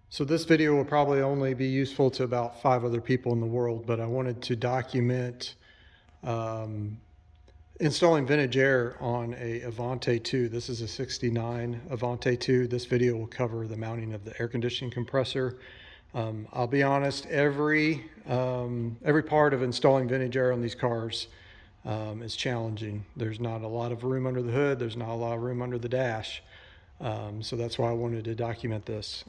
So this video will probably only be useful to about 5 other people in the world, but I wanted to document installing vintage air on a Avanti 2. This is a 69 Avanti 2. This video will cover the mounting of the air conditioning compressor. I'll be honest, every part of installing vintage air on these cars is challenging. There's not a lot of room under the hood. There's not a lot of room under the dash. So that's why I wanted to document this.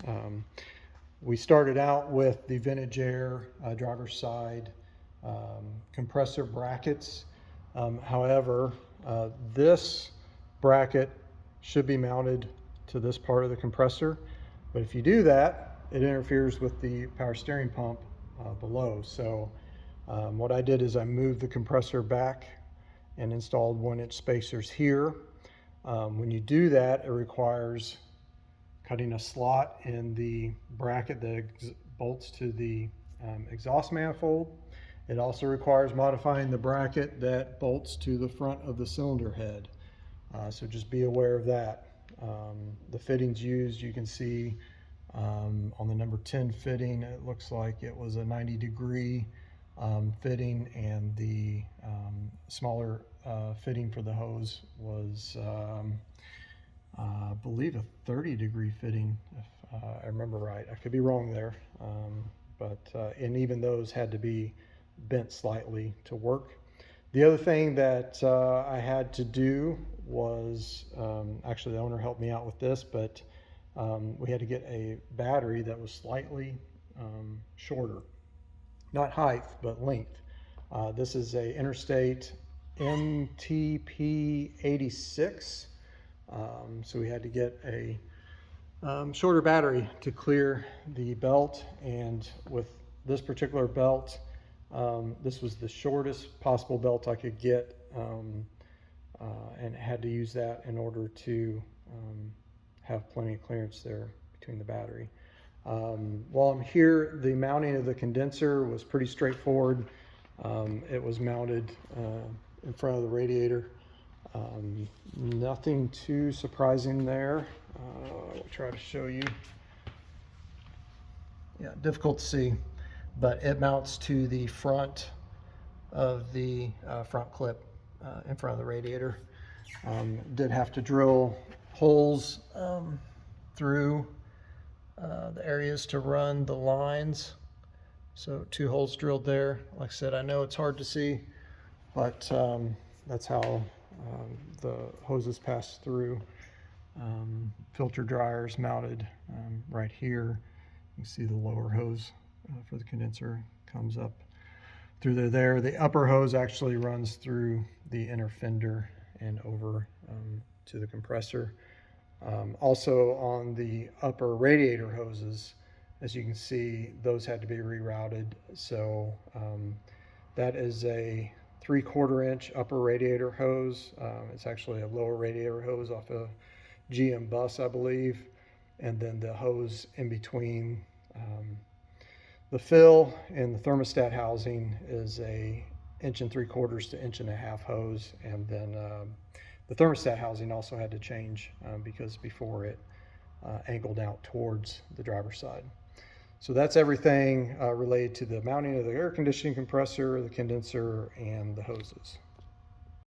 We started out with the vintage air driver's side compressor brackets. However, this bracket should be mounted to this part of the compressor. But if you do that, it interferes with the power steering pump below. So what I did is I moved the compressor back and installed 1-inch spacers here. When you do that, it requires cutting a slot in the bracket that bolts to the exhaust manifold. It also requires modifying the bracket that bolts to the front of the cylinder head. So just be aware of that. The fittings used, you can see on the number 10 fitting, it looks like it was a 90-degree fitting, and the smaller fitting for the hose was I believe a 30-degree fitting, if I remember right. I could be wrong there, and even those had to be bent slightly to work. The other thing that I had to do was, actually the owner helped me out with this, but we had to get a battery that was slightly shorter, not height, but length. This is a Interstate MTP 86. So we had to get a shorter battery to clear the belt, and with this particular belt, this was the shortest possible belt I could get, and had to use that in order to have plenty of clearance there between the battery. While I'm here, the mounting of the condenser was pretty straightforward. It was mounted in front of the radiator. Nothing too surprising there. I'll try to show you. Yeah, difficult to see, but it mounts to the front of the front clip in front of the radiator. Did have to drill holes through the areas to run the lines. So 2 holes drilled there. Like I said, I know it's hard to see, but that's how the hoses pass through. Filter dryers mounted right here. You can see the lower hose for the condenser comes up through there. The upper hose actually runs through the inner fender and over to the compressor. Also on the upper radiator hoses, as you can see, those had to be rerouted. So that is a 3/4 inch upper radiator hose. It's actually a lower radiator hose off a GM bus, I believe. And then the hose in between the fill and the thermostat housing is a 1 3/4 to 1.5 inch hose. And then the thermostat housing also had to change because before it angled out towards the driver's side. So that's everything related to the mounting of the air conditioning compressor, the condenser, and the hoses.